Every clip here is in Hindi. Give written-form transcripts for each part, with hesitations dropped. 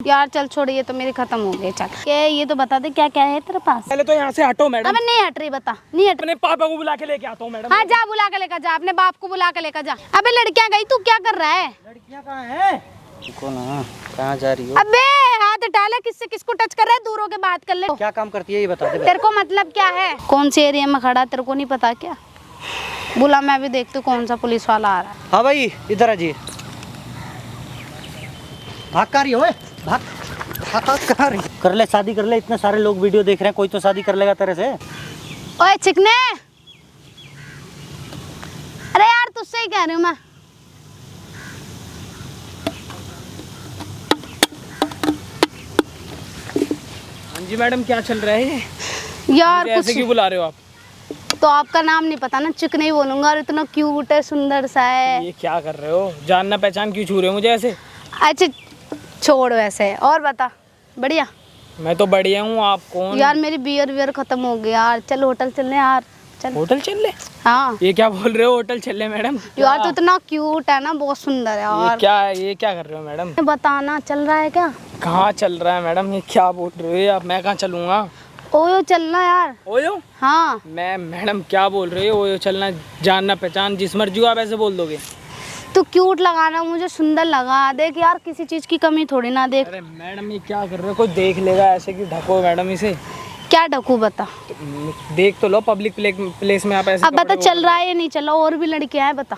यार चल छोड़, ये तो मेरे खत्म हो गए। चल के ये तो बता दे क्या क्या है तेरे पास। पहले तो यहाँ से हटो मैडम। अबे नहीं हट रही, बता नहीं हट। अपने पापा को बुला के लेके आता हूँ मैडम। हाँ जा बुला के लेकर जा, अपने बाप को बुला के लेकर जा। अबे लड़कियां गई, तू क्या कर रहा है? लड़कियाँ कहाँ हैं? देखो ना कहाँ जा रही हो। अबे हाथ हटा ले, किससे किसको टच कर रहा है, दूर होके बात कर ले। क्या काम करती है ये बता दे। तेरे को मतलब क्या है? कौन से एरिया में खड़ा, तेरे को नहीं पता क्या? बुला, मैं भी देखती हूँ कौन सा पुलिस वाला आ रहा है। हाँ भाई इधर आ जी। भाग कर रही हो भाग कहाँ रही? कर ले शादी कर ले, इतने सारे लोग वीडियो देख रहे हैं, कोई तो शादी कर लेगा तेरे से। ओए चिकने, अरे यार तुझसे ही कह रही हूँ मैं। हाँ जी मैडम, क्या चल रहा है? यार ऐसे क्यों बुला रहे हो आप? तो आपका नाम नहीं पता ना, चिकने ही बोलूंगा। और इतना क्यूट है, सुंदर सा है। ये क्या कर रहे हो? जानना पहचान क्यों छू रहे हो मुझे ऐसे? अच्छा छोड़, वैसे और बता। बढ़िया। मैं तो बढ़िया हूँ, आप कौन? यार मेरी बियर खत्म हो गई यार, चल होटल चलने यार, चल। होटल चल ले? हाँ ये क्या बोल रहे हो, होटल चल ले मैडम? यार तो इतना क्यूट है ना, बहुत सुंदर है यार। ये क्या कर रहे हो मैडम? बताना चल रहा है क्या? कहाँ चल रहा है मैडम? ये क्या बोल रहे हो आप? मैं कहाँ चलूँगा? ओयो चलना यार। ओयो? हाँ मैं मैडम क्या बोल रहे हो? ओयो चलना, जानना पहचान जिस मर्जी हो आप ऐसे बोल दोगे? तू क्यूट लगाना, मुझे सुंदर लगा। देख यार किसी चीज की कमी थोड़ी ना देख। अरे मैडम ये क्या कर रहे हो? कोई देख लेगा, ऐसे क्यों ढको मैडम इसे? क्या ढकू बता। देख तो लो, पब्लिक प्लेस में आप ऐसे अब बता कपड़े चल रहा है या नहीं चल रहा? और भी लड़कियां हैं बता।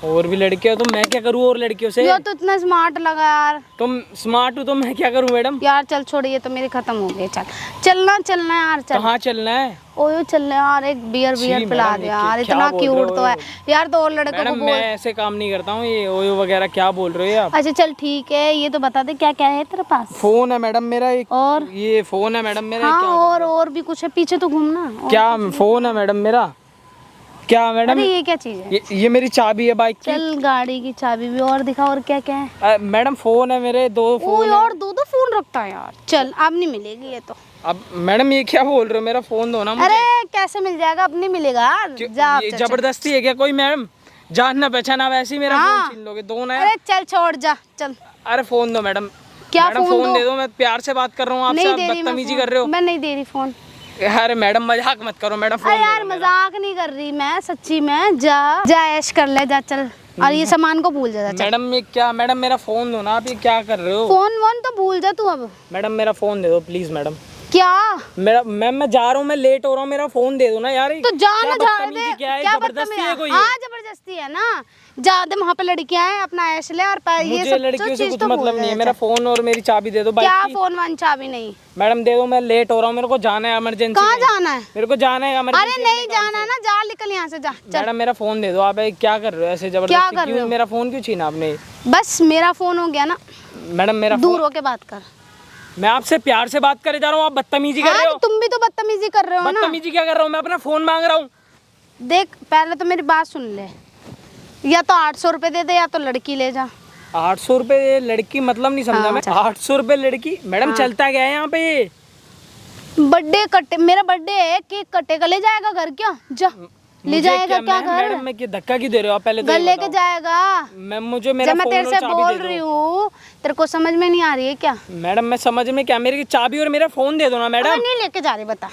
और भी लड़के हो तो मैं क्या करूँ और लड़कियों से? यार तो इतना स्मार्ट लगा यार। तुम स्मार्ट हो तो मैं क्या करूँ मैडम? यार चल छोड़, ये तो मेरे खत्म हो गए। चल चलना यार, चल। कहाँ चलना है? ओयो चलना यार, एक बियर पिला मैडम, दे ये यार। क्या इतना बोल क्यूट रहे तो हो? है यार, तो और लड़कों को मैडम बोल। मैं ऐसे काम नहीं करता हूँ। ये ओयो वगैरह क्या बोल रहे हो आप? अच्छा चल ठीक है, ये तो बता दे क्या क्या है तेरे पास। फोन है मैडम मेरा एक। और ये फोन है मैडम मेरा। हाँ क्या और भी कुछ है? पीछे तो घूमना। और क्या फोन है मैडम मेरा? क्या मैडम? अरे ये क्या चीज है? ये मेरी चाबी है बाइक की। चल गाड़ी की चाबी भी। और दिखा, और क्या क्या है? मैडम फोन है मेरे, दो ओ फोन है। यार दो फोन रखता है यार। चल अब नहीं मिलेगी ये तो। अब मैडम ये क्या बोल रहे हो? मेरा फोन दो ना मुझे। अरे कैसे मिल जाएगा? अब नहीं मिलेगा यार। जा ये चल, चल। जबरदस्ती है क्या कोई मैडम? जानना पहचान आप ऐसे ही मेरा हाँ। फोन छीन लोगे? दो ना। अरे चल छोड़, जा चल। अरे फोन दो मैडम। क्या मैडम फोन दे दो, मैं प्यार से बात कर रहा हूँ आपसे। नहीं आप दे रही मैं बदतमीजी फोन। कर रहे हो। मैं नहीं दे रही फोन। अरे मैडम मजाक मत करो मैडम, फोन अरे दे यार दो मेरा। मजाक नहीं कर रही मैं, सच्ची में। जा ऐश कर ले, जा चल। और ये सामान को भूल जा, चल। मैडम ये क्या? मैडम मेरा फोन दो ना, आप ये क्या कर रहे हो? फोन वोन तो भूल जा तू अब। मैडम मेरा फोन दे दो प्लीज मैडम। क्या? मेरा मैं जा रहा हूँ, मैं लेट हो रहा हूँ, मेरा फोन दे दो ना यार। तो जा ना, जा बदतमीजी दे। क्या है? क्या जबरदस्ती है कोई? हाँ जबरदस्ती है ना। जा दे, वहाँ पे लड़कियां हैं, अपना ऐश ले। और ये मुझे सब लड़कियों से चीज कुछ तो भूल मतलब नहीं है। जा, मेरा चल। फोन और मेरी चाबी दे दो बाइक क्या की। फोन वन चाबी नहीं? मैडम दे दो, मैं लेट हो रहा हूँ, मेरे को जाना है इमरजेंसी। कहाँ जाना है? मेरे को जाना है अरे इमरजेंसी। नहीं जाना ना, जा निकल यहाँ से, जा चल। मैडम मेरा फोन दे दो। आप क्या कर रहे हो ऐसे जबरदस्ती? कर रहे क्यों हो? मेरा फोन क्यों छीना आपने? बस मेरा फोन हो गया ना। मैडम मेरा दूर होके बात कर। मैं आपसे प्यार से बात करे जा रहा हूँ, आप बदतमीजी कर हाँ रहे तो हो। तुम भी तो बदतमीजी कर रहे हो ना। बदतमीजी क्या कर रहा हूँ? मैं अपना फोन मांग रहा हूँ। देख पहले तो मेरी बात सुन ले। या तो 800 रुपए दे दे, या तो लड़की ले जा। 800 रुपए लड़की? मतलब नहीं समझा हाँ, मैं। चल। 800 रुपए लड़की? मैडम चलता क्या है यहाँ पे? बर्थडे कटे, मेरा बर्थडे है, केक कटेगा, ले जाएगा घर क्या? जा ले जाएगा क्या घर? मैडम मैं धक्का क्यों दे रहे हो आप? पहले तो घर ये लेके बताओ। जाएगा। मैं मुझे मेरा जब मैं फोन तेरे और से चाबी बोल दे दो। रही हूँ, तेरे को समझ में नहीं आ रही है क्या? मैडम मैं समझ में क्या, मेरी चाबी और मेरा फोन दे दो ना मैडम। अबे नहीं लेके जा रही, बता।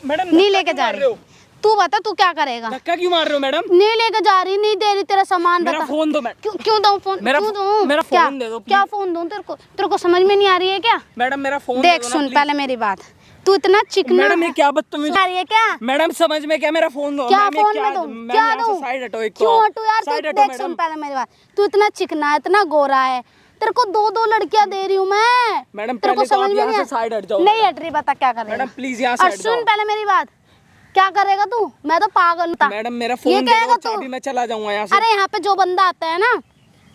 मैडम नहीं लेके जा रही। तू बता तू क्या करेगा? धक्का क्यों मार रहे हो मैडम? नहीं लेके जा रही, नहीं दे रही तेरा सामान। मेरा बता फोन दो मैडम। क्यों दूं फोन? मेरा क्यों दूं? मेरा क्या? फोन दे दो क्या प्लीज। फोन दूं तेरे को समझ में नहीं आ रही है क्या? मैडम मेरा फोन देख दे दो ना, सुन प्लीज। पहले मेरी बात। तू इतना चिकना मैडम ये क्या बदतमीजी? आ रही है क्या? मैडम समझ में क्या? मेरा फोन दो। क्या मैम, ये फोन में दूं? मैम, क्या यहाँ से दूं? साइड हटो एक तो। क्यों हटू यार? साइड तू हटो देख सुन मैडम। पहले मेरी बात। तू इतना चिकना है, इतना गोरा है, तेरे को दो लड़कियां दे रही हूँ मैं। मैडम तेरे को पहले तो समझ आप में यहाँ नहीं से आ- साइड हट जाओ। नहीं हट रही, बता क्या करेगा? मैडम प्लीज यहाँ से और हट सुन जाओ। पहले मेरी बात। क्या करेगा तू? मैं तो पागल था। मैडम मेरा ये फोन दे कहेगा दो, तू? चाबी मैं चला जाऊंगा यहाँ से। अरे यहाँ पे जो बंदा आता है ना,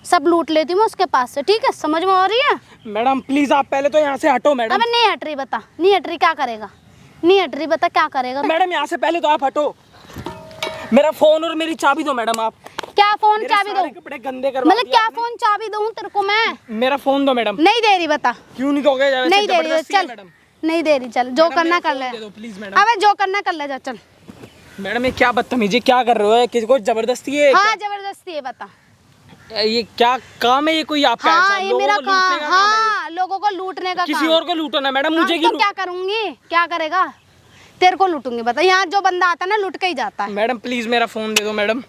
सब लूट लेती हूँ मैं उसके पास से। ठीक है, समझ में आ रही है? मैडम प्लीज आप पहले तो यहाँ से हटो मैडम। अबे नहीं हट रही, बता। नहीं हट रही, क्या करेगा? नहीं हट रही, बता क्या करेगा? मैडम यहाँ से पहले तो आप हटो। मेरा फोन और मेरी चाबी दो मैडम आप। क्या फोन मेरे चाबी सारे दो? कपड़े गंदे करवा मतलब दिए क्या आपने। फोन चाबी दूं तेरे को मैं? मेरा फोन दो मैडम। नहीं दे रही, बता। क्यों नहीं दोगे? वैसे नहीं दे रही, जबरदस्ती है चल। मैडम। नहीं दे रही, चल। जो मैडम, करना मेरा कर फोन ले। दे दो प्लीज मैडम। अबे जो करना कर ले, जा चल। मैडम ये क्या बदतमीजी क्या कर रहे हो? किसी को जबरदस्ती है? हाँ जबरदस्ती है, बता। ये क्या काम है ये कोई आपका? हाँ ऐसा ये लोगों मेरा को लूटने काम, का काम है ये। हाँ लोगों को लूटने का किसी काम। और को लूटो ना मैडम, मुझे हाँ, क्यों तो क्या करूंगी, क्या करेगा? तेरे को लूटूंगी, बता। यहाँ जो बंदा आता है ना लूट के ही जाता है। मैडम प्लीज मेरा फोन दे दो मैडम,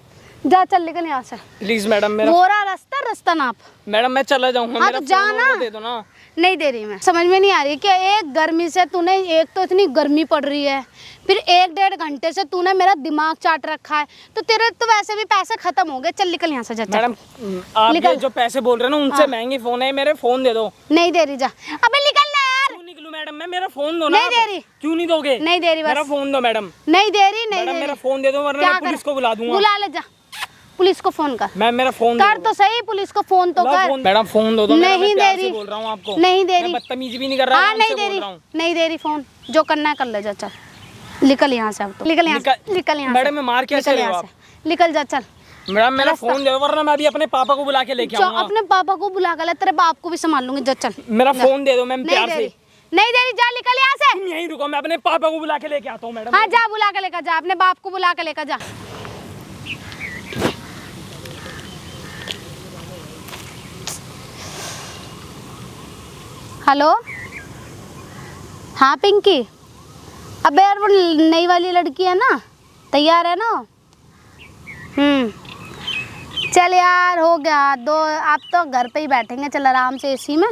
जा चल निकल यहाँ से। प्लीज मैडम मेरा। मोरा रास्ता नाप। मैडम मैं चला जाऊंगा, हाँ मेरा तो जा फोन ना। और दे दो ना। नहीं दे रही मैं, समझ में नहीं आ रही कि एक गर्मी से तूने, एक तो इतनी गर्मी पड़ रही है, फिर 1-1.5 घंटे से तूने मेरा दिमाग चाट रखा है, तो तेरे तो वैसे भी पैसे खत्म हो गए। चल निकल यहाँ से, जा चल। मैडम आप निकल। ये जो पैसे बोल रहे हो ना उनसे महंगे फोन है मेरे, फोन दे दो। नहीं दे रही, जा। अबे निकल ना यार। क्यों निकलूं मैडम मैं? मेरा फोन दो ना। नहीं दे रही। क्यों नहीं दोगे? नहीं दे रही, बस मेरा फोन दो मैडम। नहीं दे रही, नहीं मैडम दे मेरा रही। फोन दे दो वरना मैं पुलिस को बुला दूंगा। बुला ले, जा पुलिस को फोन कर। मैम मेरा फोन कर तो सही, पुलिस को फोन तो कर। मैडम फोन दो मेरा, नहीं मैं दे प्यार से रही, बोल रहा हूँ आपको। नहीं दे मैं रही, बदतमीजी भी नहीं कर रहा, हाँ आराम नहीं से दे बोल रही, रहा हूँ। नहीं दे रही फोन। जो करना है कर ले, जा चल। निकल यहाँ से, अब तो निकल यहाँ से, निकल यहाँ से। मैडम मैं मार कैसे निकल रहे हो यहाँ आप? से, निकल जा चल। मैडम मेरा फोन दे दो वरना मैं अभी अपने पापा को बुला के लेके जो आऊंगा। अपने पापा को बुला कर ले, तेरे बाप को भी संभाल लूंगी, जा चल। मेरा फोन दे दो मैम नहीं प्यार दे से। रही, नहीं दे रही, जा निकल यहाँ से। तुम यहीं रुको, मैं अपने पापा को बुला के लेके आता हूँ मैडम। हाँ जा, बुला के लेकर जा, अपने बाप को बुला के लेकर जा। हेलो, हाँ पिंकी। अबे यार वो नई वाली लड़की है ना, तैयार है ना? चल यार हो गया दो, आप तो घर पे ही बैठेंगे, चल आराम से एसी में।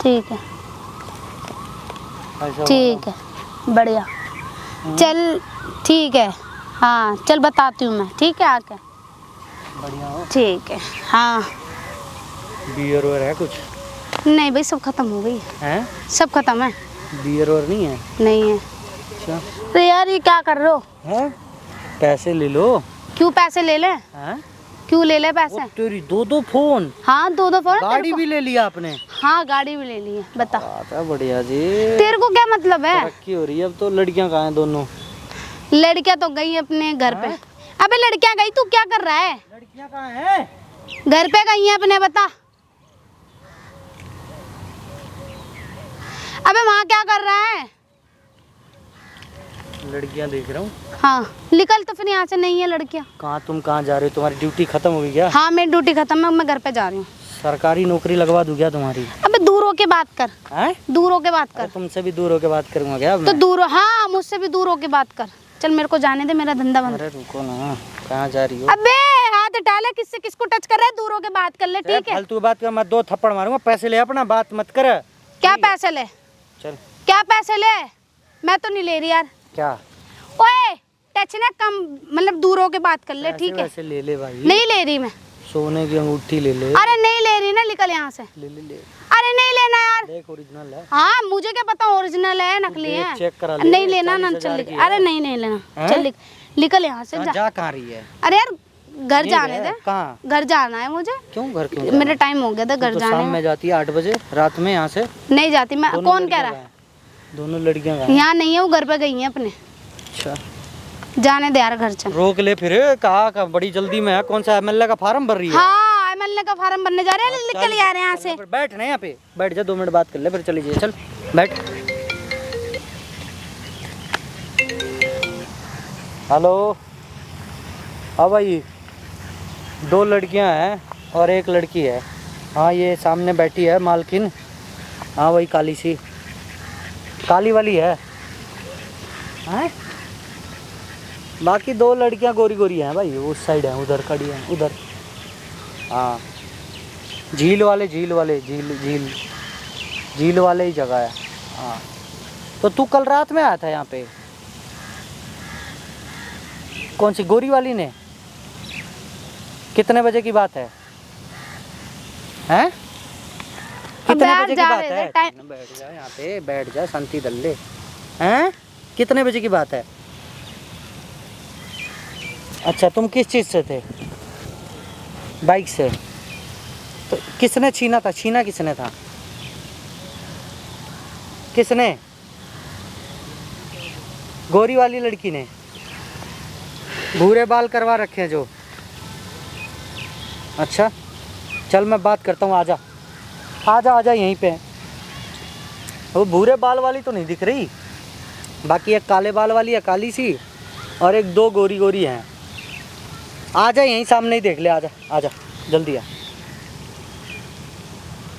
ठीक है, ठीक है, बढ़िया। चल ठीक है, हाँ चल बताती हूँ मैं, ठीक है आके। बढ़िया हो। ठीक है, हाँ। बियर और है कुछ? नहीं भाई सब खत्म हो गई हैं? सब खत्म है। बियर और नहीं है? नहीं है। अच्छा। तो यार ये क्या कर रहे हो? हैं? पैसे ले लो। क्यों पैसे ले ले? हैं? क्यों ले ले पैसे? तेरी 2-2 फोन, हाँ 2-2 फोन। गाड़ी भी ले लिया आपने? हाँ गाड़ी भी ले ली है, बता। आता बढ़िया जी। तेरे को क्या मतलब है? तरक्की हो रही है अब तो। लड़कियां कहाँ हैं दोनों? लड़कियां तो गई अपने घर पे। अबे लड़कियां गई, तू क्या कर रहा है? लड़कियां कहाँ हैं? घर पे गई हैं अपने, बता। अबे वहाँ क्या कर रहा है? लड़कियां देख रहा हूँ। हाँ निकल तो फिर यहाँ से, नहीं है लड़कियाँ। कहाँ तुम कहाँ जा रहे हो? तुम्हारी ड्यूटी खत्म हो गई क्या? हाँ मेरी ड्यूटी खत्म है, मैं घर पे जा रही हूँ। सरकारी नौकरी लगवा दूं क्या तुम्हारी? अबे दूर होके बात कर, हैं? दूर होके बात अरे कर। तुमसे भी दूर होके बात करूंगा क्या अब तो मैं? दूर, हाँ मुझसे भी दूर होके बात कर। चल मेरे को जाने दे, मेरा धंधा बंद। अरे रुको ना, कहाँ जा रही हो? अबे हाथ हटा ले, किससे किसको टच कर रहा है? दूर होके बात कर ले, ठीक है? फालतू बात कर, मैं 2 थप्पड़ मारूंगा। पैसे ले अपना, बात मत कर। क्या पैसे ले? चल। क्या पैसे ले? मैं तो नहीं ले रही यार। क्या? ओए टच ना कम, मतलब दूर होके बात कर ले, ठीक है? पैसे ले ले भाई। नहीं ले रही मैं। सोने की अंगूठी ले ले। अरे नहीं ले रही ना, निकल यहाँ से। ले ले ले। अरे नहीं लेना यार। देख ओरिजिनल है। हाँ मुझे क्या पता ओरिजिनल है नकली है। चेक करा ले। नहीं लेना ना, 40,000 चल की है। अरे नहीं नहीं लेना, हैं? चल निकल यहाँ से, जा। जा कहाँ रही है? अरे यार घर ये जाने है, दे। कहाँ? घर जाना है मुझे। क्यों घर क्यों? मेरा टाइम हो गया था घर तो जाने शाम में। में जाती है 8 बजे रात में यहाँ से। नहीं जाती मैं। दोनों कौन कह लड़कियां रहा कहाँ है? हैं? दोनों लड़कियां कहाँ हैं? यहाँ नहीं है, वो घर पे गई है अपने। अच्छा जाने दे यार घर चल। रोक ले फिर। कहा का बड़ी जल्दी में है? कौन सा एमएलए का फार्म भर रही है? हाँ एमएलए का फार्म भरने जा रहे हैं, निकल यार यहाँ से। फिर बैठ ना यहाँ पे, बैठ जा, 2 मिनट बात कर ले फिर चली जाइए। चल बैठ। हेलो, हाँ भाई 2 लड़कियां हैं और 1 लड़की है। हाँ ये सामने बैठी है मालकिन। हाँ वही काली सी, काली वाली है। हैं? बाकी 2 लड़कियां गोरी गोरी हैं भाई, उस साइड हैं, उधर खड़ी हैं उधर। हाँ झील वाले झील वाले ही जगह है। हाँ तो तू कल रात में आया था यहाँ पे? कौन सी गोरी वाली ने? कितने बजे की बात है? हैं? कितने यार बजे की जा बात रहे है? थे, टाइम- बैठ जा यहाँ पे, बैठ जा, शांति दल्ले। हैं? कितने बजे की बात है? अच्छा तुम किस चीज़ से थे? बाइक से। तो किसने छीना था? छीना किसने था? किसने? गोरी वाली लड़की ने? भूरे बाल करवा रखे हैं जो? अच्छा चल मैं बात करता हूँ, आजा आजा आजा यहीं पे। वो भूरे बाल वाली तो नहीं दिख रही, बाकी एक काले बाल वाली है, काली सी, और एक 2 गोरी गोरी हैं। आ जा, यहीं सामने ही देख ले, आजा आजा जल्दी आ।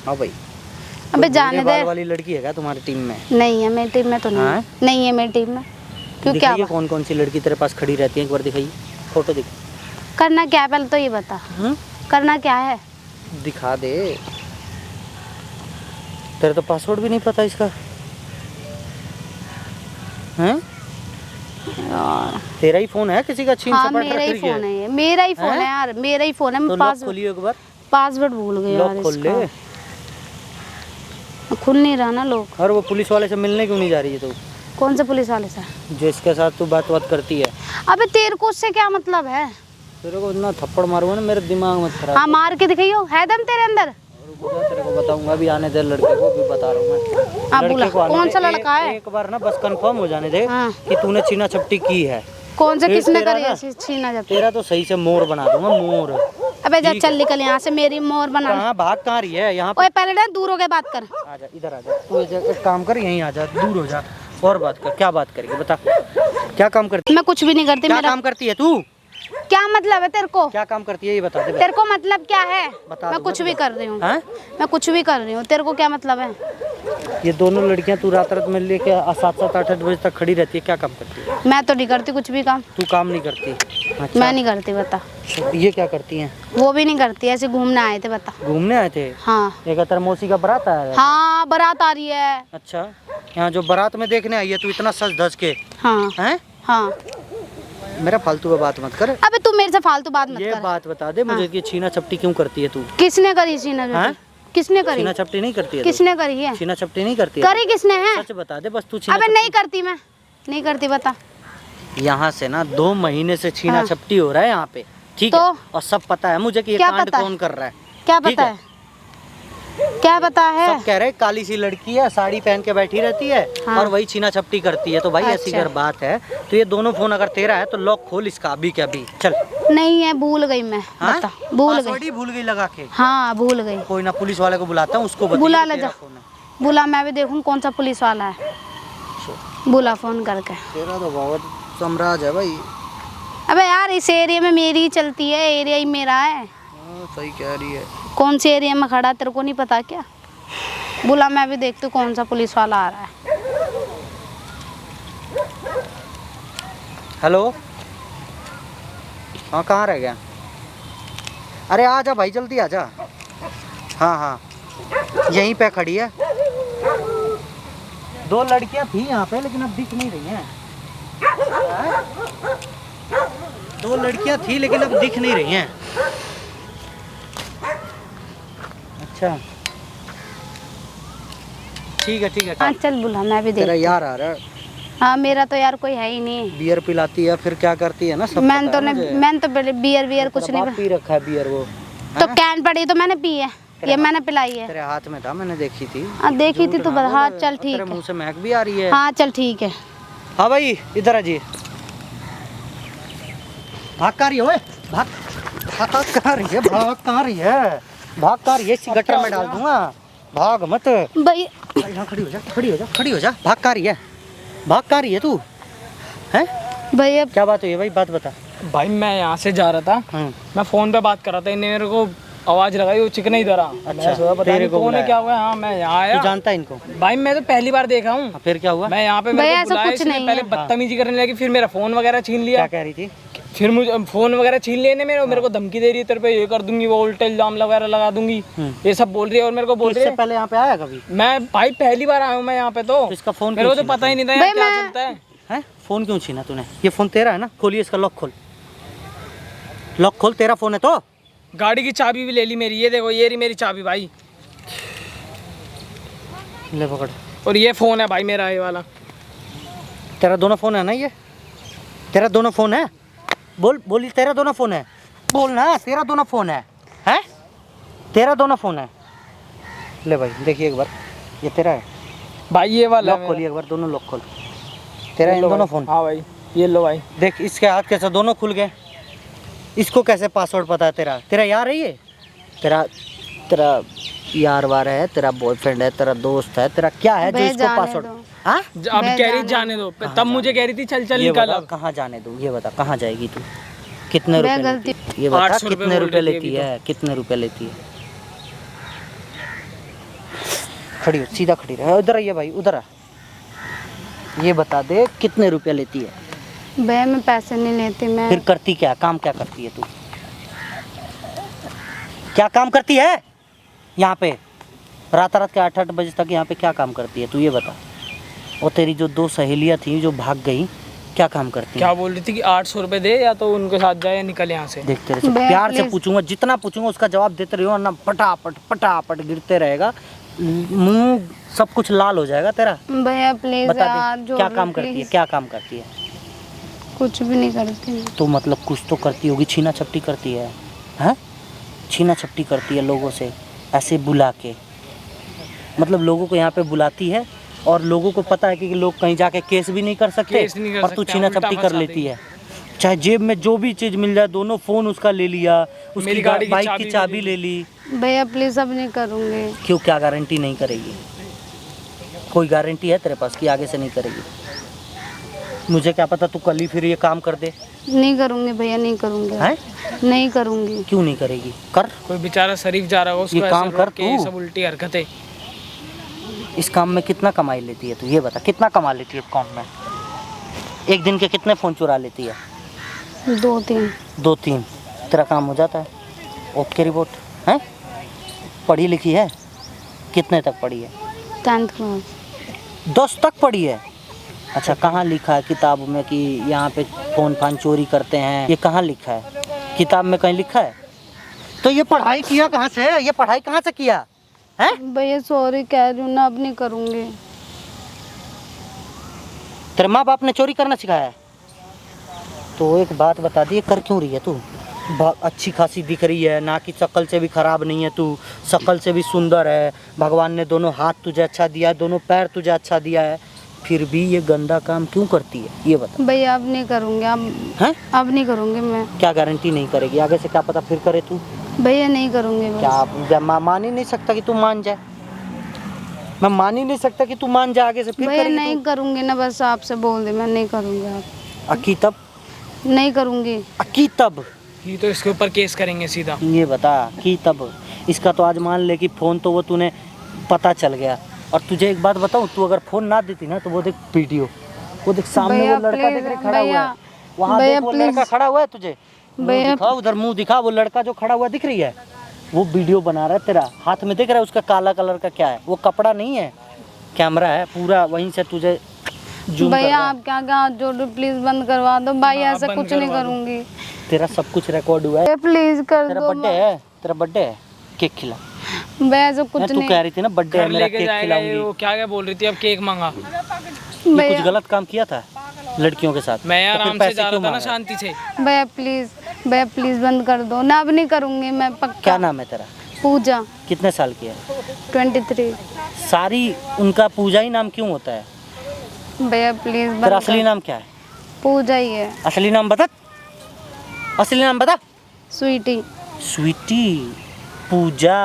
हाँ भाई। अबे कोई जाने बूढ़े दे। बाल वाली लड़की है क्या तुम्हारी टीम में? नहीं है मेरी टीम में तो नहीं हाँ? है। नहीं है मेरी टीम में। क्यों क्या दिखाइए हुआ? कौन कौन सी लड़की तेरे पास खड़ी रहती है, एक बार दिखाइए, फोटो दिख। करना क्या है पहले तो ये बता। करना क्या है? दिखा दे। तेरे तो पासवर्ड भी नहीं पता इसका हैं? यार तेरा ही फोन है, किसी का छीन हाँ झपट मेरा ही रख रही फोन है ये, मेरा ही फोन है यार, मेरा ही फोन है। तो मैं लॉक खोलिए एक बार, पासवर्ड भूल गई यार लॉक खोल ले। इसका। खुल नहीं रहा ना लोग। और वो पुलिस वाले से मिलने क्यों नहीं जा रही है तू, कौन से पुलिस वाले से? जो इसके साथ तू बात करती है? अबे तेरे को उससे क्या मतलब है? तेरे को इतना थप्पड़ मारूंगा ना, मेरे दिमाग मत खराब हाँ मार के दिखाइयो, है दम तेरे अंदर? कर। तेरे को बताऊंगा, अभी आने दे लड़के को, भी बता रहा हूँ मैं। हाँ बोला, लड़के को आने कौन दे, सा लड़का है? एक बार ना बस कंफर्म हो जाने दे हाँ। कि तूने छीना झपटी की है। कौन से फिर किसने तेरा करी ना- ऐसी छीना जब? तेरा तो सही से मोर बना दूंगा, मोर। अबे जा चल निकल यहाँ से, मेरी मोर बना। कहाँ भाग कहाँ रही है यहाँ पे? ओए पहले ना दूर हो गए बात कर। आजा इधर आजा, तू एक काम कर, यहीं आजा, दूर हो जा और बात कर। क्या बात करेगी बता, क्या काम करती? मैं कुछ भी नहीं करती। क्या मेरा काम करती है तू? क्या मतलब है तेरे को? क्या काम करती है ये बता दे। तेरे को मतलब क्या है? बता मैं दो, कुछ भी कर रही हूँ। हैं? मैं कुछ भी कर रही हूँ, तेरे को क्या मतलब है? ये दोनों लड़कियां तू रात रात में लेके 7-7 8 बजे तक खड़ी रहती है, क्या काम करती है? मैं तो नहीं करती कुछ भी काम। तू काम नहीं करती? अच्छा। मैं नहीं करती बता। ये क्या करती हैं? वो भी नहीं करती, ऐसे घूमने आए थे बता। घूमने आए थे? हाँ एक तेरा मौसी का बारात आया है? हाँ बारात आ रही है। अच्छा, यहाँ जो बारात में देखने आई है तू इतना सज धज के, हाँ हैं? हाँ। मेरा फालतू में बात मत कर। अबे तू मेरे से फालतू बात मत ये कर। बात बता दे मुझे कि छीना चपटी क्यों करती है तू? किसने करी छीना हाँ? झपटी? किसने करी? छीना चपटी नहीं करती है तू? किसने करी है? छीना चपटी नहीं करती है करी किसने है? तू? सच बता दे बस, तू छीना अबे नहीं करती, मैं नहीं करती बता। यहाँ से ना 2 महीने से छीना हाँ। चपटी हो रहा है यहाँ पे, ठीक तो? है? और सब पता है मुझे कि ये क्या कांड पता है? कौन कर रहा है। क्या ठीक पता है? क्या पता है? सब कह रहे हैं काली सी लड़की है, साड़ी पहन के बैठी रहती है हाँ। और वही छीना छपटी करती है। तो भाई ऐसी अच्छा। अगर बात है तो ये दोनों फोन अगर तेरा है तो लॉक खोल इसका अभी के अभी, चल। नहीं है, भूल गई मैं। हाँ? बता, भूल पासवर्ड गई। ही भूल गई लगा के? हाँ भूल गई। कोई ना, पुलिस वाले को बुलाता हूँ, उसको बता बुला ले जा। बुला, मैं भी देखूं कौन सा पुलिस वाला है। बुला फोन करके। तेरा तो बहुत साम्राज्य है भाई। अबे यार इस एरिया में मेरी ही चलती है, एरिया ही मेरा है। सही कह रही है। कौन से एरिया में खड़ा तेरे को नहीं पता क्या? बुला, मैं भी देखती हूँ कौन सा पुलिस वाला आ रहा है। हेलो, हाँ कहाँ रह गया? अरे आ जा भाई, जल्दी आ जा। हाँ हाँ, यहीं पे खड़ी है। 2 लड़कियां थी यहाँ पे लेकिन अब दिख नहीं रही हैं। 2 लड़कियां थी लेकिन अब दिख नहीं रही हैं। अच्छा ठीक है ठीक है। हाँ चल बुला, मैं भी तेरा देखती हूँ। यार आ रहा है। हाँ मेरा तो यार कोई है ही नहीं। बियर पिलाती है फिर क्या करती है ना, सब मैंने पता तो है मुझे। मैंने तो बियर कुछ तेरा नहीं बाप पी रखा है बियर वो। तो कैन पड़ी तो मैंने पी है, ये मैंने पिलाई है। तेरे हाथ में था, मैंने देखी थी। हाँ देखी थी झूठ तो ना बता। हाँ बोल। चल और तेरे ठीक मुंह है। से महक भी आ रही है। हाँ चल ठीक है। हाँ भाई इधर आ जी। भाग कहाँ रही है ओए? भाग भाग कहाँ रही है? भाग कहाँ रही है? भाग कहाँ रही है? इसी गटर में डाल दूंगा, भाग मत। भाई यहाँ खड़ी हो जा, खड़ी हो जा, खड़ी हो जा। भाग कहाँ रही है? भाग कहाँ रही है तू? हैं? भाई अब क्या बात हुई है भाई, बात बता। भाई मैं यहाँ से जा रहा था, मैं फ़ोन पे बात कर रहा था, इन्हें मेरे को आवाज़ लगाई, वो चिकना ही धरा। अच्छा, पता तेरे नहीं को कौन है बुलाया। क्या हुआ। हाँ मैं यहाँ आया। तू जानता है इनको? भाई मैं तो पहली बार देखा हूँ। हाँ, फिर क्या हुआ? मैं यहाँ पे भैया, मेरे को ऐसा बुलाया, कुछ इसने नहीं पहले है। बदतमीजी करने लगी, फिर मेरा फ़ोन वगैरह छीन लिया। क्या कह रही थी? फिर मुझे फ़ोन वगैरह छीन लेने मेरे को धमकी दे रही है, तेरे पे ये कर दूंगी, वो उल्टा इल्जाम वगैरह लगा दूंगी, ये सब बोल रही है। और मेरे को बोल रही इससे है, पहले यहाँ पे आया कभी? मैं भाई पहली बार आया हूँ मैं यहाँ पे। तो इसका फोन मेरे को क्यों तो पता ही नहीं था भाई यार क्या मैं- चलता है। हैं? फोन क्यों छीना तूने? ये फोन तेरा है ना? खोलिए इसका लॉक खोल, लॉक खोल। तेरा फोन है तो? गाड़ी की चाबी भी ले ली मेरी, ये देखो ये रही मेरी चाबी भाई। ले पकड़। और ये फ़ोन है भाई मेरा, ये वाला। तेरा दोनों फोन है ना? ये तेरा दोनों फोन है? बोल बोली, तेरा दोनों फोन है? बोल ना, तेरा दोनों फोन है? हैं? तेरा दोनों फोन है? ले भाई देखिए एक बार, ये तेरा है? भाई ये वाला लॉक खोलिए एक बार, दोनों लॉक खोल। तेरा इन दोनों फोन? हाँ भाई ये लो भाई। देख इसके हाथ कैसे दोनों खुल गए। इसको कैसे पासवर्ड पता है तेरा? तेरा यार है ये? तेरा यार वार है, तेरा बॉयफ्रेंड है, तेरा दोस्त है, तेरा क्या है जो बे इसको जाने पासवर्ड? दो। हाँ अब कह रही जाने दो, तब मुझे कह रही थी चल चल ये निकल बता अब। कहाँ जाने दूँ? ये बता कहाँ जाएगी तू? कितने मैं रुपए गलती लेती है? ये बता 800 रुपए कितने बोल रुपए रही थी लेती अभी है? कितने रुपए लेती है? खड़ी हो, सीधा खड़ी रहे। उधर आइए भाई, उधर आ। ये बता दे कितने रुपए लेती है? भैया मैं पैसे नहीं लेती, मैं फिर करती क्या? काम क्या करती है तू? क्या काम करती है यहाँ पे? रात रात के 8-8 बजे तक यहाँ पे क्या काम करती है तू? ये बता। और तेरी जो 2 सहेलियाँ थी जो भाग गई, क्या काम करती क्या हैं? बोल रही थी कि 800 रुपए दे या तो उनके साथ जाए या निकल यहाँ से। देख तेरे से भैया, प्यार से please। पूछूंगा, जितना पूछूंगा उसका जवाब देते रहो, ना पटापट पटापट गिरते रहेगा, मुंह सब कुछ लाल हो जाएगा तेरा। भैया प्लीज बता यार, दे जो क्या काम करती है? क्या काम करती है? कुछ भी नहीं करती। तो मतलब कुछ तो करती होगी, छीना छपटी करती है, हैं? छीना छपटी करती है लोगों से ऐसे बुला के, मतलब लोगों को यहाँ पे बुलाती है और लोगों को पता है कि लोग कहीं जाके केस भी नहीं कर सकते, केस नहीं कर और तू सकते, छीना उल्टा छपटी कर फंसा लेती देगी। है। चाहे जेब में जो भी चीज़ मिल जाए, दोनों फ़ोन उसका ले लिया, उसकी मेरी गाड़ी की बाइक चाबी की भी चाबी ले ले ली। भैया प्लीज अब नहीं करूँगी। क्यों, क्या गारंटी नहीं करेगी? कोई गारंटी है तेरे पास कि आगे से नहीं करेगी? मुझे क्या पता, तू कल ही फिर ये काम कर दे। नहीं करूँगी भैया, नहीं करूँगी, हैं? नहीं करूँगी। क्यों नहीं करेगी? कर। कोई बेचारा शरीफ जा रहा हो, उसको ये ऐसे काम कर रोक के तू। सब उल्टी हरकतें। इस काम में कितना कमाई लेती है तू? ये बता, कितना कमा लेती है काम में? एक दिन के कितने फ़ोन चुरा लेती है? 2-3। 2-3 तेरा काम हो जाता है। ओके रिपोर्ट है। पढ़ी लिखी है? कितने तक पढ़ी है? 10th class. 10 तक पढ़ी है? अच्छा, कहाँ लिखा है किताब में कि यहाँ पे फ़ोन फान चोरी करते हैं? ये कहाँ लिखा है? किताब में कहीं लिखा है? तो ये पढ़ाई किया कहाँ से? ये पढ़ाई कहाँ से किया है? भैया सॉरी कह रही हूँ ना, अब नहीं करूँगी। तेरे माँ बाप ने चोरी करना सिखाया है? तो एक बात बता दी, कर क्यों रही है तू? अच्छी खासी दिख रही है, ना कि शक्ल से भी ख़राब नहीं है तू, शक्ल से भी सुंदर है, भगवान ने दोनों हाथ तुझे अच्छा दिया है, दोनों पैर तुझे अच्छा दिया है, फिर भी ये गंदा काम क्यों करती है? ये बता। भैया अब नहीं करूँगी, हैं? अब नहीं करूँगी मैं। क्या गारंटी नहीं करेगी? आगे से क्या पता फिर करे तू? भैया नहीं करूँगी बस। क्या मैं मान ही नहीं सकता कि तू मान जाए? मैं मान ही नहीं सकता कि तू मान जाए आगे से, फिर भैया करेगी नहीं तू? करूँगी ना, बस आपसे बोल दे मैं नहीं करूँगी। आप अकीतब नहीं करूँगी। अकीतब ये तो इसके ऊपर केस करेंगे सीधा। ये बता कि तब इसका तो आज मान ले कि फ़ोन तो वो तूने पता चल गया, और तुझे एक बात बताऊं, तू अगर फ़ोन ना देती ना तो वो देख वीडियो, वो देख सामने भैया वो लड़का देख रहे खड़ा हुआ भैया, है, वहाँ भैया देख वो प्लीज। लड़का खड़ा हुआ है, तुझे मुंह भैया दिखा, उधर मुंह दिखा, वो लड़का जो खड़ा हुआ दिख रही है, वो वीडियो बना रहा है तेरा, हाथ में दिख रहा है उसका काला कलर का क्या है? वो कपड़ा नहीं है, कैमरा है पूरा, वहीं से तुझे जूम कर भैया रहा है। आप क्या क्या हाथ जोड़ रहे हो, प्लीज बंद करवा दो भाई, हाँ, ऐसा बंद कुछ नहीं करवा दो। करूँगी। तेरा सब कुछ रिकॉर्ड हुआ है। प्लीज कर तेरा दो। बर्थडे है, तेरा बर्थडे है, केक खिला। भैया ऐसा कुछ तू नहीं। कह रही थी ना बर्थडे है घर मेरा, लेके केक जाएगा ये, खिलाऊंगी। वो क्या क्या बोल रही थी, अब केक मांगा। ये भैया कुछ गलत काम किया था लड़कियों के साथ? मैं तो फिर आराम से पैसे जा क्यों रहा था ना मांगा? शांति से। भैया प्लीज बंद कर दो ना, अब नहीं करूँगी मैं पक्का। क्या नाम है तेरा? पूजा। कितने साल की है? 23। सारी उनका पूजा ही नाम क्यों होता है? भैया प्लीज तेरा बंद असली कर। नाम क्या है? पूजा ही है। असली नाम बता, असली नाम बता। स्वीटी। स्वीटी, पूजा,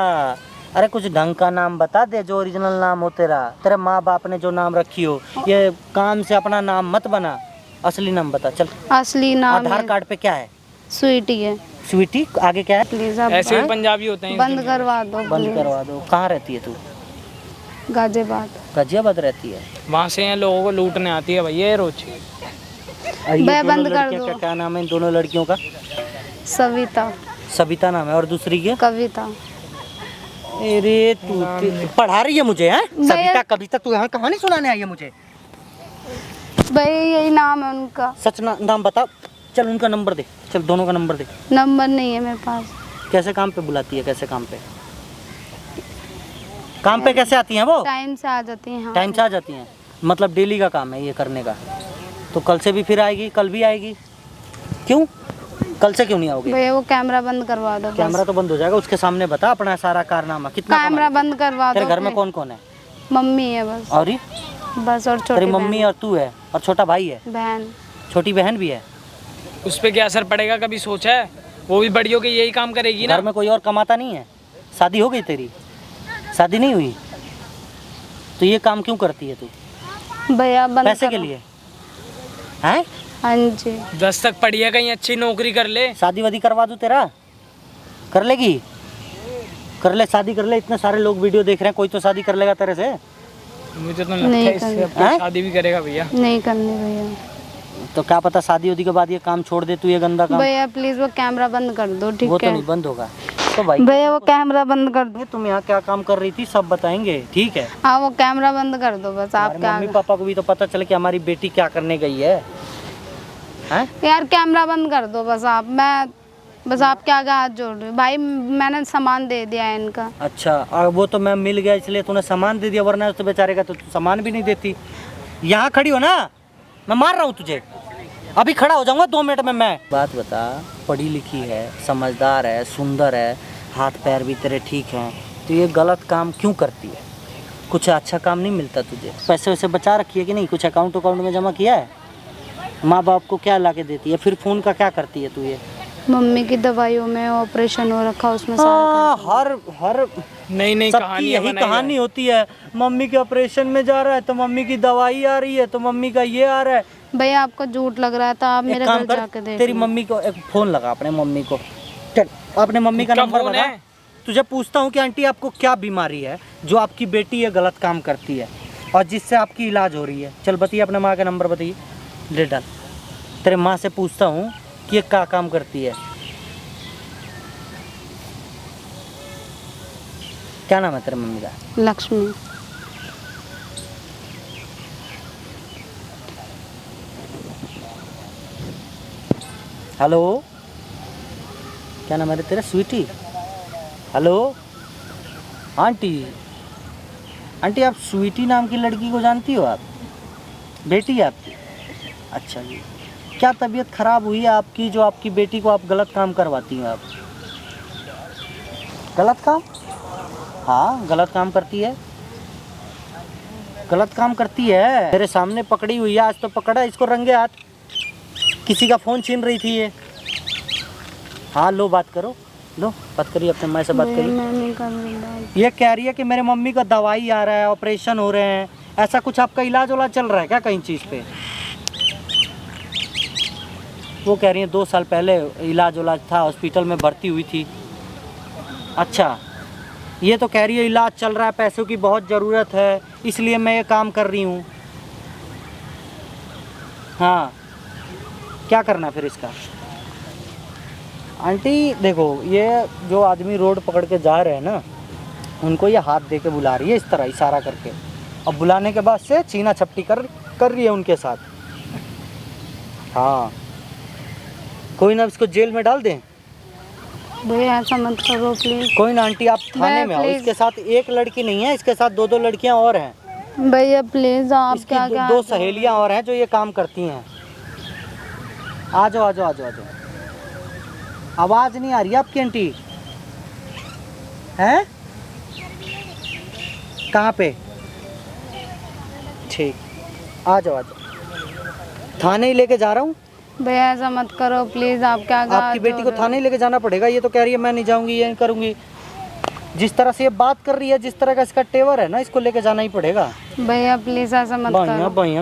अरे कुछ ढंग का नाम बता दे, जो ओरिजिनल नाम हो तेरा, तेरे माँ बाप ने जो नाम रखी हो, ये काम से अपना नाम मत बना, असली नाम बता चल। असली नाम आधार है कार्ड पे क्या है? स्वीटी है। स्वीटी, आगे क्या है? प्लीज आप ऐसे भी पंजाबी होते हैं। बंद करवा दो बंद please। करवा दो। कहाँ रहती है तू? गाजियाबाद। गाजियाबाद रहती है। वहाँ से यहाँ लोगों को लूटने आती है भैया ये रोज। और ये मैं दोनों बंद कर लड़कियों दो। का क्या नाम है इन दोनों लड़कियों का? सविता। सविता नाम है, और दूसरी की? कविता। अरे तू पढ़ा रही है मुझे हैं? सविता कविता, तू यहाँ कहानी सुनाने आई है मुझे? भैया यही नाम है उनका। सच नाम बता। चल उनका नंबर दे, चल दोनों का नंबर दे। नंबर नहीं है मेरे पास। कैसे काम पे बुलाती है? कैसे काम पे? काम पे कैसे आती हैं वो? टाइम से आ जाती हैं। हाँ। टाइम से आ जाती हैं, मतलब डेली का काम है ये करने का? तो कल से भी फिर आएगी? कल भी आएगी? क्यों? कल से क्यों नहीं आओगे? भैया वो कैमरा बंद करवा दो बस। कैमरा तो बंद हो जाएगा, उसके सामने बता अपना सारा कारनामा। कितना कैमरा कमाई? बंद करवा दो। तेरे घर में फिर। कौन कौन है? मम्मी है बस। और ही? बस और तेरी छोटी मम्मी और तू है, और छोटा भाई है, बहन। छोटी बहन भी है। उस पर क्या असर पड़ेगा कभी सोचा है? वो भी बड़ी होकर यही काम करेगी ना। घर में कोई और कमाता नहीं है? शादी हो गई तेरी? शादी नहीं हुई? तो ये काम क्यों करती है तू? भैया बंद पैसे के करो। लिए? हैं? हाँ जी। 10 तक पढ़ी है, कहीं अच्छी नौकरी कर ले। शादी वादी करवा दूँ तेरा? कर लेगी? कर ले, शादी कर ले। इतने सारे लोग वीडियो देख रहे हैं, कोई तो शादी कर लेगा तेरे से। मुझे तो लगता नहीं है इससे अब हैं? शादी भी करेगा भैया। नहीं करनी भैया। तो क्या पता शादी उदी के बाद ये काम छोड़ दे तू, ये गंदा काम। भैया प्लीज वो कैमरा बंद कर दो, वो ठीक तो है? नहीं बंद होगा। तो भाई भैया वो कैमरा बंद कर दो। तुम यहाँ क्या काम कर रही थी सब बताएंगे, ठीक है? हाँ वो कैमरा बंद कर दो बस। आप हमारे क्या मम्मी पापा को भी तो पता चले कि हमारी बेटी क्या करने गई है, हैं? यार कैमरा बंद कर दो बस आप। मैं बस आपके आगे हाथ जोड़ रही हूँ भाई। मैंने सामान दे दिया है इनका। अच्छा, और वो तो मैं मिल गया इसलिए तूने सामान दे दिया, वरना तो बेचारे का तो तू सामान भी नहीं देती। यहाँ खड़ी हो ना, मैं मार रहा हूँ तुझे, अभी खड़ा हो जाऊंगा 2 मिनट में मैं। बात बता, पढ़ी लिखी है, समझदार है, सुंदर है, हाथ पैर भी तेरे ठीक हैं, तो ये गलत काम क्यों करती है? कुछ अच्छा काम नहीं मिलता तुझे? पैसे वैसे बचा रखी है कि नहीं? कुछ अकाउंट में जमा किया है? माँ बाप को क्या ला के देती है? फिर फ़ोन का क्या करती है तू? ये मम्मी की दवाइयों में ऑपरेशन हो रखा, उसमें हाँ, हर नई सबकी कहानी यही कहानी होती है। मम्मी के ऑपरेशन में जा रहा है तो मम्मी की दवाई आ रही है, तो मम्मी का ये आ रहा है। भैया आपको झूठ लग रहा था, आप एक मेरे काम घर कर, जाके देख तेरी लो। मम्मी को एक फ़ोन लगा, अपने मम्मी को। चल अपने मम्मी का क्या नंबर फ़ोन बता। है? तुझे पूछता हूँ कि आंटी आपको क्या बीमारी है जो आपकी बेटी ये गलत काम करती है और जिससे आपकी इलाज हो रही है? चल बताइए, अपने माँ का नंबर बताइए, ले डाल। तेरे माँ से पूछता हूँ कि ये क्या काम करती है। क्या नाम है तेरे मम्मी का? लक्ष्मी। हेलो, क्या नाम है रे तेरा? स्वीटी। हेलो आंटी, आंटी आप स्वीटी नाम की लड़की को जानती हो? आप बेटी है आपकी? अच्छा जी, क्या तबीयत खराब हुई है आपकी जो आपकी बेटी को आप गलत काम करवाती हैं? आप गलत काम? हाँ गलत काम करती है, गलत काम करती है। मेरे सामने पकड़ी हुई है, आज तो पकड़ा इसको रंगे हाथ। किसी का फ़ोन छीन रही थी ये। हाँ लो बात करो, लो बात करिए, अपने माँ से बात भैया करिए। मैं नहीं कर रही। ये कह रही है कि मेरे मम्मी का दवाई आ रहा है, ऑपरेशन हो रहे हैं, ऐसा कुछ आपका इलाज वाला चल रहा है क्या कहीं चीज़ पे? वो कह रही है 2 साल पहले इलाज वाला था, हॉस्पिटल में भर्ती हुई थी। अच्छा, ये तो कह रही है इलाज चल रहा है, पैसों की बहुत ज़रूरत है, इसलिए मैं ये काम कर रही हूँ। हाँ क्या करना फिर इसका? आंटी देखो, ये जो आदमी रोड पकड़ के जा रहे हैं ना, उनको ये हाथ दे के बुला रही है, इस तरह इशारा करके, और बुलाने के बाद से छीना झपटी कर रही है उनके साथ। हाँ कोई ना, इसको जेल में डाल दें। भैया ऐसा मत करो प्लीज। कोई ना आंटी, आप थाने में आओ। प्लीज। इसके साथ एक लड़की नहीं है, इसके साथ 2 लड़कियां और हैं। भैया प्लीज आप इसकी क्या 2 सहेलियां और हैं जो ये काम करती हैं। आ जाओ आ जाओ आ जाओ आ जाओ। आवाज़ नहीं आ रही आपकी आंटी? हैं? कहाँ पे? ठीक, आ जाओ आ जाओ। थाने ही लेके जा रहा हूँ। भैया ऐसा मत करो प्लीज, आप क्या आपकी बेटी को थाने ही लेके जाना पड़ेगा। ये तो कह रही है मैं नहीं जाऊंगी, ये नहीं करूंगी। जिस तरह से ये बात कर रही है, जिस तरह का इसका तेवर है ना, इसको लेके जाना ही पड़ेगा। भैया प्लीज ऐसा मत भैया करो। भैया